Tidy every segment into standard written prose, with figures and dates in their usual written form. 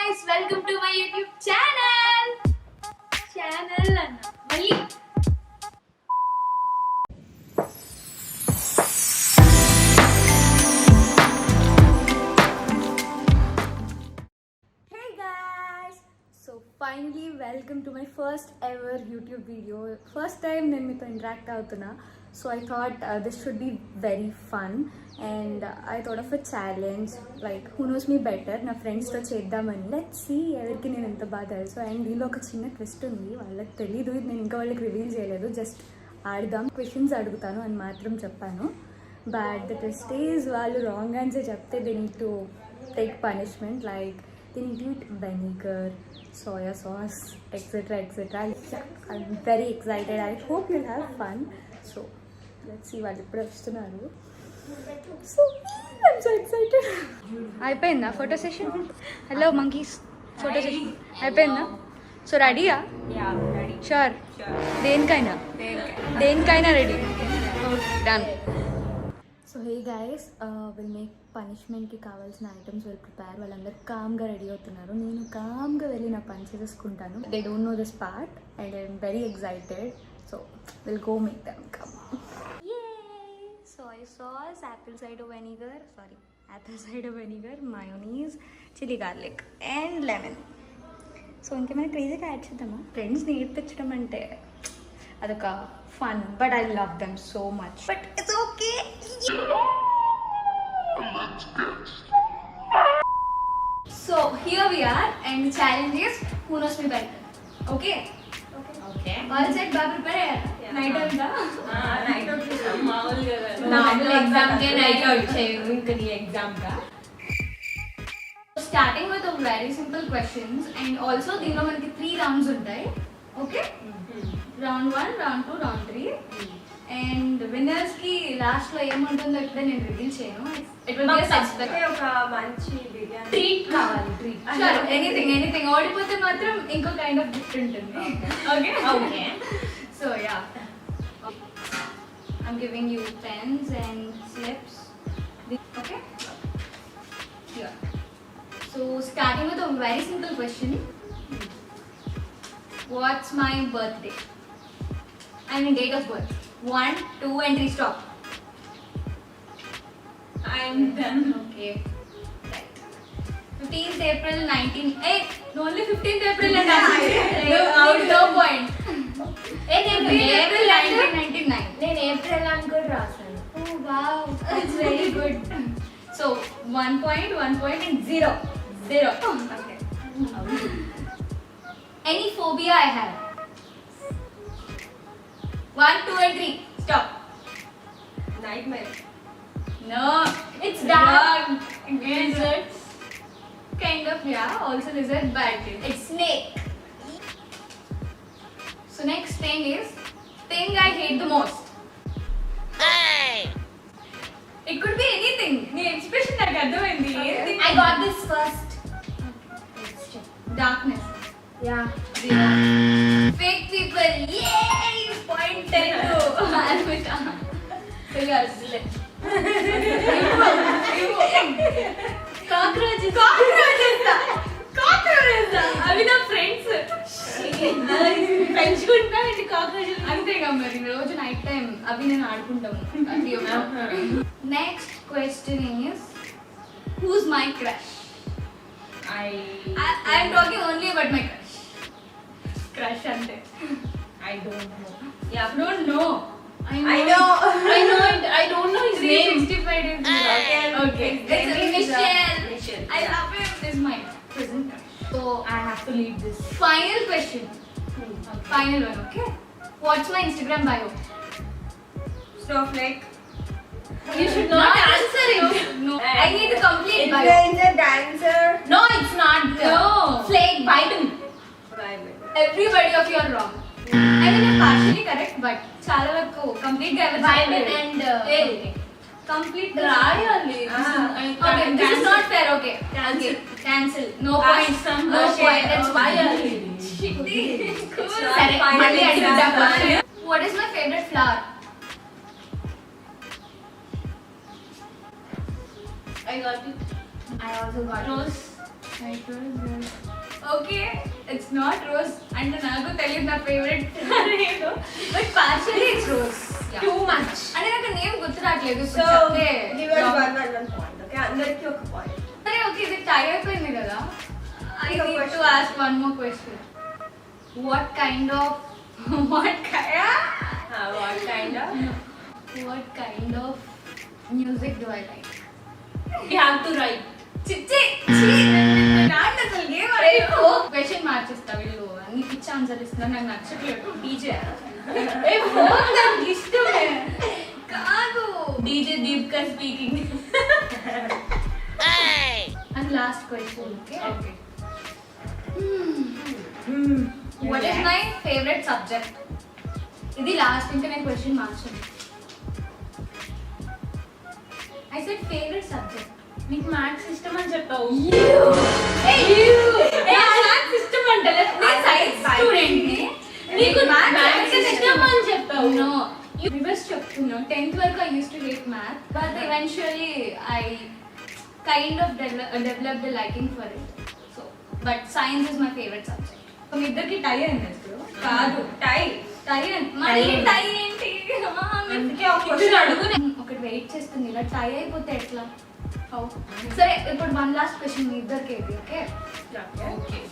guys, welcome to my YouTube channel. Channel anna. Mali. Hey guys! So finally welcome to my first ever YouTube video. First time నేను మీతో interact అవుతున్నా. So I thought this should be very fun and I thought of a challenge like who knows me better నా ఫ్రెండ్స్తో చేద్దామని. Let's see ఎవరికి నేను ఎంత బాగా తెలుసు. అండ్ దీనిలో ఒక చిన్న ట్విస్ట్ ఉంది, వాళ్ళకి తెలీదు, ఇది నేను ఇంకా వాళ్ళకి రివీల్ చేయలేదు. జస్ట్ ఆడదాం, క్వశ్చన్స్ అడుగుతాను అని మాత్రం చెప్పాను. బట్ ద ట్విస్ట్ ఈజ్ వాళ్ళు రాంగ్ ఆన్సర్ చెప్తే they need to take punishment, like they need to eat vinegar, soya sauce, etc. etc. Yeah, I'm very excited. I hope you'll have fun. So let's see what ఇప్పుడు వస్తున్నారు. So I'm so excited. అయిపోయిందా photo session? Hello monkeys, photo session అయిపోయిందా? So రెడీయా? Sure? దేనికైనా ready. Done. So hey guys, will make పనిష్మెంట్కి కావాల్సిన items will prepare. వాళ్ళందరూ కామ్గా రెడీ అవుతున్నారు. నేను కామ్గా వెళ్ళి నా పని చేసేసుకుంటాను. They don't know this part and I'm very excited. So will go make them come. Soya sauce, apple cider vinegar, mayonnaise, chilli garlic and lemon. So ఇంకేమైనా క్రేజీగా యాడ్ చేద్దామా? ఫ్రెండ్స్ నేర్పించడం అంటే అదొక fun, but I love them so much. But it's okay. So here we are, and the challenge is who knows me better. Okay. All set, bye prepare. Night out da. night out Normal exam ke night out cheyu inka nee exam ka. Starting with a very simple questions, and also దీనిలో మనకి 3 rounds ఉంటాయి. Okay. Round 1, round 2, round 3. And winners కి last లో ఏముంటుందో ఇప్పుడే నేను reveal చేయను. It will be suspect. ఒక మంచి బిర్యానీ ట్రీట్ కావాలి. Treat sure, anything. ఓడిపోతే మాత్రం ఇంకో కైండ్ ఆఫ్ గిఫ్ట్ ఉంటుంది. Okay so yeah, I'm giving you pens and slips. Okay, here. So starting with a very simple question. What's my birthday? I mean date of birth. 1, 2 and 3 stop. I'm done. Okay. Right. 15th April 19. Hey, no, only 15th April and no point. April 1999. నేను April అని కూడా రాసాను. Oh wow, that's very good. So 1 point and 0. Okay. Any phobia I have? 1, 2 and 3 stop. Nightmare. No, it's dark. Lizards. Kind of, yeah. Also lizard, but it's snake. So next thing is thing I hate the most. Hey! It could be anything. Nee expression like adhavindi. Anything. I got this first. Let's check. Darkness. Yeah. 0. Fake people. Yay! Point 10 to Almita. So you are silly. Cockroaches. అవి నా friends. పెంచుకుంటా ఏంటి cockroaches? అంతేగా మరి, రోజు night time అవి నేను ఆడుకుంటాము. Next question is who's my crush? I'm talking only about my crush. Crush అంటే I don't know. yeah, don't know. I know it. I don't know his name. 365 days. Okay. It's Michelle. I Yeah. love him. Is my present crush. So I have to leave this. Final question. Final one. Okay. What's my Instagram bio? Snowflake. You should not answer it. No. I need to complete bio. Influencer, dancer. No, it's not. No. Flake Biden. Bible. Everybody of you are wrong. I mean, I'm partially correct, but చాలా వరకు complete గా ఎవరు Biden చెప్పలేదు. and complete రాయాలి. Okay, this is not fair. Okay, cancel. No point. No point. That's why. సరే, మళ్ళీ అడుగుతా question. What is my favorite flower? I got it. I also got Rose. White rose, rose. Okay, it's not rose. And నాకు తెలియదు నా favourite ఏదో. But partially it's rose. Yeah. Too much. అంటే నాకు name గుర్తు రావట్లేదు. So, చెప్తే give us one point. Okay, అందరికి ఒక point. సరే ఓకే ఇది టై అయిపోయింది కదా. I Your need to question. ask one more question. What kind of what kind music do I like? You have to write. చిచ్చి నాన్న అసలు ఏం అడిగావు? క్వశ్చన్ మార్చేస్తా వీళ్ళు అన్ని పిచ్చి ఆన్సర్ ఇస్తున్నారు నాకు నచ్చట్లేదు. డీజే ఏ ఫోన్ నాకు ఇష్టమే కాదు. DJ Deepika speaking. And last question okay Okay. What is my favourite subject? ఇది లాస్ట్ ఇంకా నేను క్వశ్చన్ మార్చాను. I said favourite subject. నీకు మ్యాథ్స్ ఇష్టం అని చెప్పావు. మ్యాథ్స్ ఇష్టం అంటే నేను సైన్స్ స్టూడెంట్ ని. నీకు మ్యాథ్స్ మ్యాథ్స్ ఇష్టం అని చెప్పావు. నో రివర్స్ చెప్తున్నా. 10th వరకు I used to hate math, but eventually I kind of developed a liking for it. So, but science is my favorite subject. So, మీ ఇద్దరికి టై అయింది అసలు. కాదు టై. టై మరి టై ఏంటి? అందుకే ఒక క్వశ్చన్ అడుగు. ఒకటి వెయిట్ చేస్తుంది ఇలా టై అయిపోతే ఎట్లా? How? సరే ఇప్పుడు వన్ లాస్ట్ క్వశ్చన్ మీ ఇద్దరికి ఇది okay? Okay.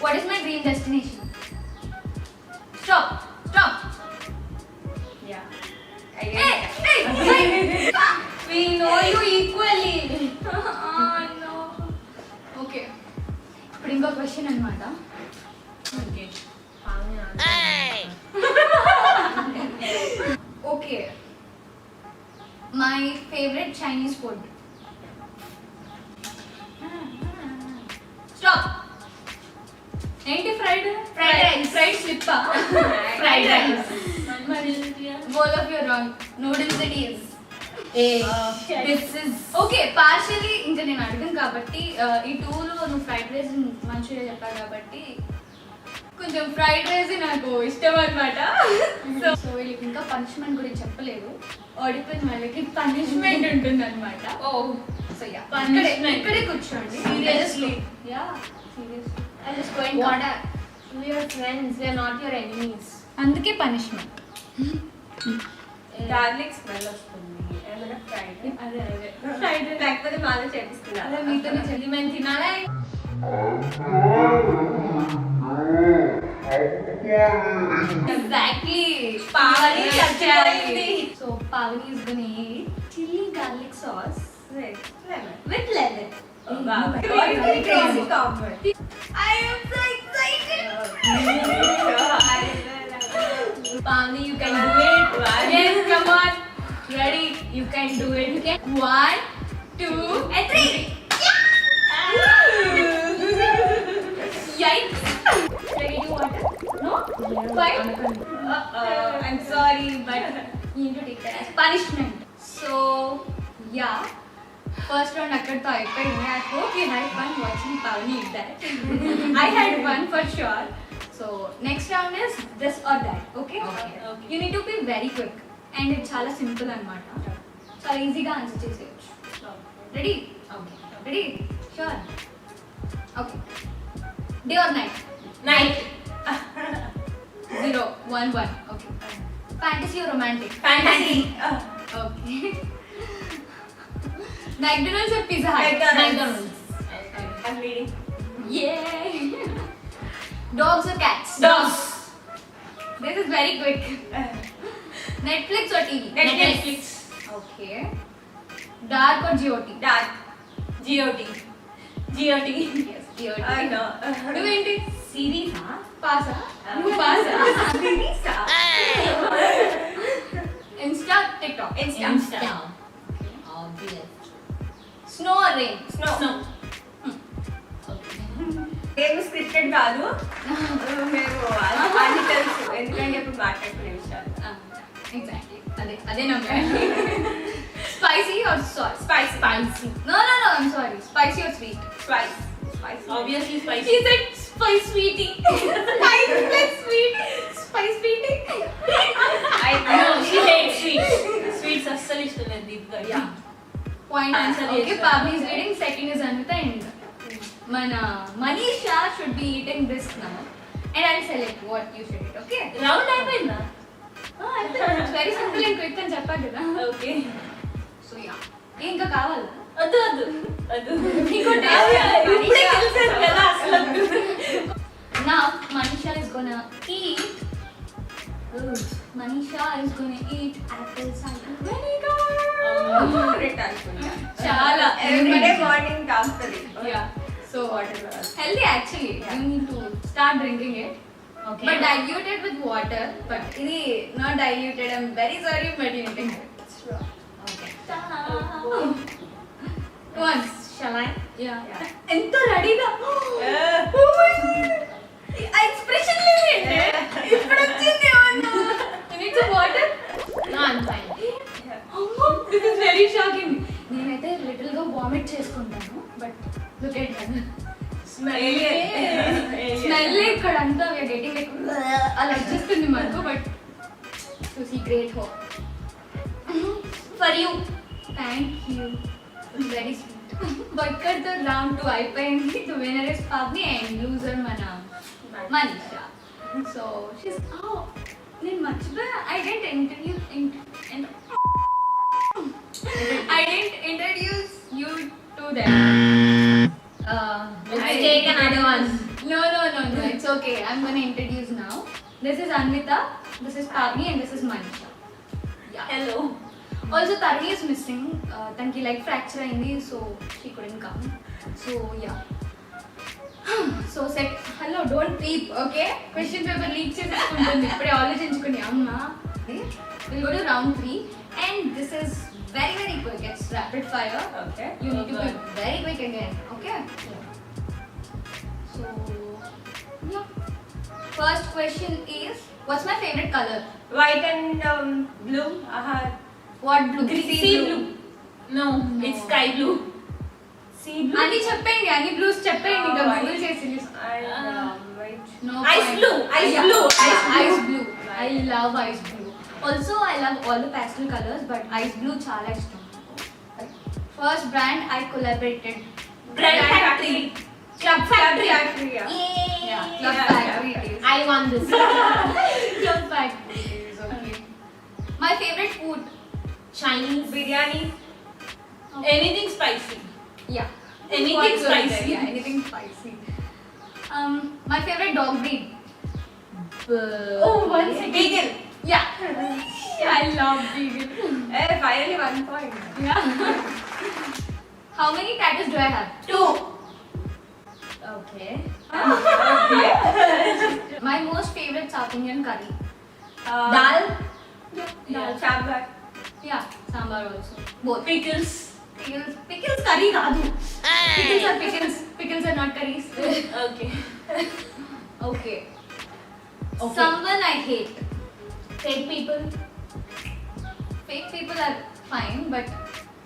What is my dream destination? Stop. Yeah. Hey. We know you equally. No. Okay. ఇప్పుడు ఇంకో క్వశ్చన్ అన్నమాట. Okay. Okay. My favorite Chinese food. Stop. ఏంటి fried rice fried slip fried rice bowl of your wrong noodles it is this is okay partially ఇంకా నేను అడిగాను కాబట్టి ఈ టూలో నువ్వు ఫ్రైడ్ రైస్ మంచిగా చెప్పావు కాబట్టి కొంచెం ఫ్రైడ్ రైస్ నాకు ఇష్టం అనమాట. సో వీళ్ళకి ఇంకా పనిష్మెంట్ గురించి చెప్పలేదు. ఓడిపోయిన వాళ్ళకి పనిష్మెంట్ ఉంటుంది అనమాట. So yeah Punishment. ఇక్కడే కూర్చోండి. Seriously? Yeah seriously I'm just going to order. We are friends. We are not your enemies. అందుకే పనిష్మెంట్. గార్లిక్ స్మెల్ వస్తుంది. ఏమైనా ఫ్రైడ్. అదే ఫ్రైడ్ లేకపోతే మాలో చేపిస్తున్నా. అదే మీతోనే చెల్లి మేము తినాలి. Exactly. Pavani చచ్చిపోయింది. So Pavani is gonna eat chili garlic sauce Lemon. with lemon. Oh, wow. Very, very Crazy crazy. combo. I am so excited. Pavani, you can do it. Yes, come on. Ready? You can do it. You can. 1, 2, and 3. Yikes. Ready to water? No? Why? I'm sorry, but you need to take that as punishment. So, yeah. First round akkadto ayipayindi. I hope you had fun watching Pavani eat that. I had fun for sure. So, next round is this or that. Okay? Okay. You need to be very quick. And it's చాలా simple అన్నమాట. చాలా ఈజీగా answer చేసేయచ్చు. Ready? Okay. Ready? Sure. Okay. Day or night? Night. 0, 1, 1. Okay. Fantasy or romantic? Fantasy. Okay. McDonald's or Pizza Hut? McDonald's. I'm reading. Yay! Dogs or cats? Dogs. This is very quick. Netflix or TV? Netflix. Okay. Dark or GOT? Dark. GOT. GOT. Yes, GOT. I know. నువ్వేంటి? Series. పాసా? నువ్వు పాసా? Series. Insta, TikTok? Insta. Obvious. Snow or rain? Snow. మేము scripted కాదు మేము అన్ని తెలుసు ఎందుకంటే ఇప్పుడు మాట్లాడుకునే విషయాలు Exactly. అదే నా Spicy or sauce? Spicy spicy No, I'm sorry. Spicy or sweet? Spice spicy Obviously spicy. She said spice sweetie. Spice plus sweet. Spice sweetie. I No, she hates sweet. Sweets అస్సలు ఇష్టం లేదు దీప్ గారు. Point Answer answer. Okay, yes, Pavni is leading. Second is Anvita and Mana. Manisha should be eating this now. And I'll select what you should eat, okay? Round అయిపోయిందా? It's very simple and quick అని చెప్పాను కదా. Okay. So yeah. ఇంకా కావాలా? వద్దు వద్దు వద్దు. ఇంకో taste. ఇప్పుడే తెలిసాను కదా అసలు. Now Manisha is gonna eat. Manisha is gonna eat apple cider vinegar. చాలా ఎవ్రీడే మార్నింగ్ తాగుతుంది. Yeah. So water healthy actually. You need to start drinking it. Okay. But diluted with water. But ఇది not diluted. I'm very sorry, but you need to have it. Okay. Once, shall I? Yeah. Yeah. ఎంత రెడీగా expression లేదు ఇప్పుడు వచ్చింది need to water No, I'm fine. This is very shocking నేనైతే little గా vomit చేసుకుంటాను but look at that smell ఇక్కడ అంతా వి ఆర్ గెటింగ్ లైక్ అలా వచ్చేస్తుంది మనకు but to see great hope for you thank you very sweet బక్కర్ the round 2 అయిపోయింది the winner is Pavni and loser మన Manisha. So she's నేను మర్చిపోయా I didn't introduce you to them. Let's take another one. No, it's okay. I'm gonna introduce now. This is Anvita, this is Pavni and this is Manisha. Yeah. Hello. Also Tarvi is missing. Tanki leg fracture అయింది so she couldn't come. So yeah. So set hello don't peep okay question paper leak చేసుకుంటుంది ఇప్పుడే ఆలోచించుకుని అమ్మ we'll go to round 3 and this is very quick it's rapid fire Okay. you need to be very quick again okay so yeah first question is what's my favorite color White and blue. what blue Sea blue. No, it's sky blue. Sea blue. అని చెప్పండి అన్ని blues చెప్పండి ఇంకా white. Google చేసి And white. No Ice point. blue, ice Yeah, blue, ice blue. I love ice blue. Also, I love all the pastel colors, but ice blue chala ishtam. First brand I collaborated. Brand Factory. Club Factory. Yeah. Yeah, Club Yeah, Factory yeah. it is. I won this. Club Factory it is, okay. My favorite food. Chinese. Biryani. Anything spicy. Yeah. Anything Quite good spicy. there, Yeah, anything spicy. My favorite dog breed. Oh, one second. Beagle. Yeah. I love beagle. Finally 1 point. Yeah. How many tattoos do I have? 2. Okay. My most favorite South Indian curry. Dal. Dal. Sambar. Yeah, sambar also. Both. Pickles. Pickles curry kaadu. Pickles are pickles. Pickles are not curries. Okay. Okay. Okay. Someone I hate. Fake people. Fake people are fine, but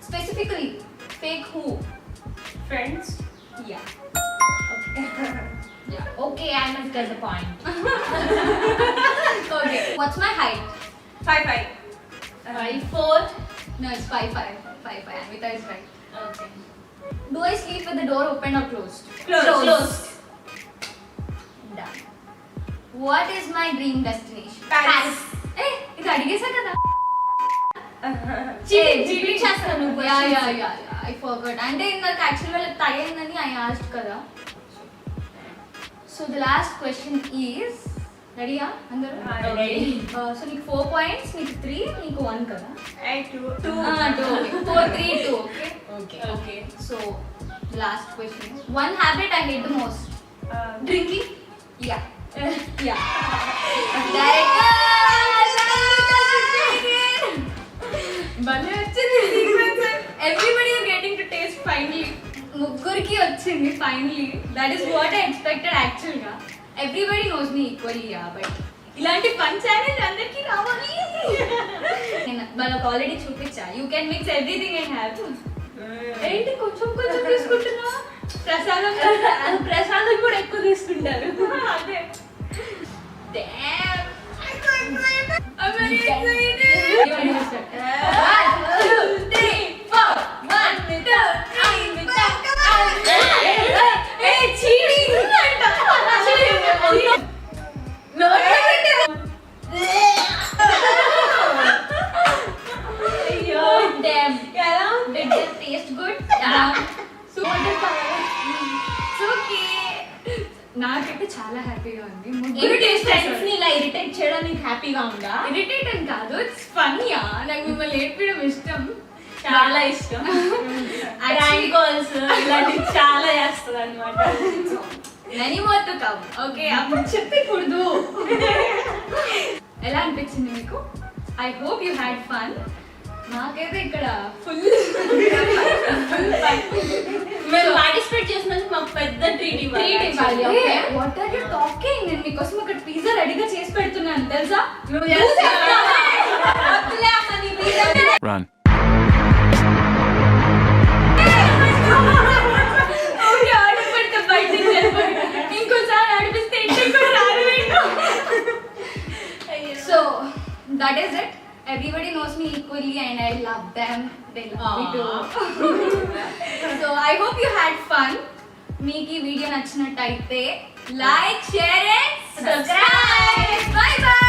specifically, fake who? Friends. Yeah. Yeah. Okay, I must get the point. Okay. What's my height? 5'5". 5'4". No, it's 5'5". 5'5". Anvita is right. Okay. Do I sleep with the door open or closed? Closed. Done. What is my dream destination? Paris. Eh, ఇది అడిగేసా కదా Cheating చేస్తాను నువ్వు yeah I forgot అంటే ఇందాక actual వాళ్ళకి టై అయిందని I asked కదా so the last question is రెడీయా అందరూ Ready. సో నీకు 4 పాయింట్స్ నీకు 3 నీకు 1 కదా 2. 2 4 3 2 okay Okay. Okay. So last question one habit I hate the most Drinking. Yeah direct భలే వచ్చింది sequence everybody are getting to taste finally ముగ్గురికి వచ్చింది finally that is what I expected actual గా everybody knows me equally but ఇలాంటి fun challenge అందరికీ రావాలి నేను వాళ్ళకి ఆల్రెడీ చూపించా you can mix everything and have ఏంటి కొంచెం కొంచెం తీసుకుంటున్నా ప్రసాదం ప్రసాదం కూడా ఎక్కువ తీసుకుంటారు. అదే. Damn. I'm very excited. One, two, three, four. One, two, three, four. Come on. Hey, cheating. No. అయ్యో damn. ఎలా Did that taste good? So నాకైతే చాలా హ్యాపీగా ఉంది. ఫ్రెండ్స్ ని ఇలా ఇరిటేట్ చేయడం నీకు హ్యాపీగా ఉందా? ఇరిటేట్ అని కాదు, ఇట్స్ ఫన్నీయా. నాకు మిమ్మల్ని ఏడ్పడం ఇష్టం. చాలా ఇష్టం. ప్రాంక్ కాల్స్ ఇలాంటివి చాలా చేస్తుంది అనమాట. Many more to come. Okay, అప్పుడు చెప్పకూడదు. ఎలా అనిపించింది మీకు? I hope you had fun. నాకైతే ఇక్కడ ఫుల్ మేము పార్టిసిపేట్ చేసినందుకు మాకు పెద్ద ట్రీట్ ఇవ్వాలి. What are you talking? నేను మీకోసం అక్కడ పిజ్జా రెడీగా చేసి పెడుతున్నాను తెలుసా? నువ్వు చేస్తావా? వద్దులే అమ్మ, నీ పిజ్జా Run. ఓకే, ఆర్డర్ పెడితే బయట ఇంకోసారి ఆడిపిస్తే ఇంటికి కూడా రారు. So that is it. Everybody knows me equally and I love them. They love me too. So I hope you had fun. మీకు ఈ వీడియో నచ్చినట్టయితే like, share and subscribe. Bye bye.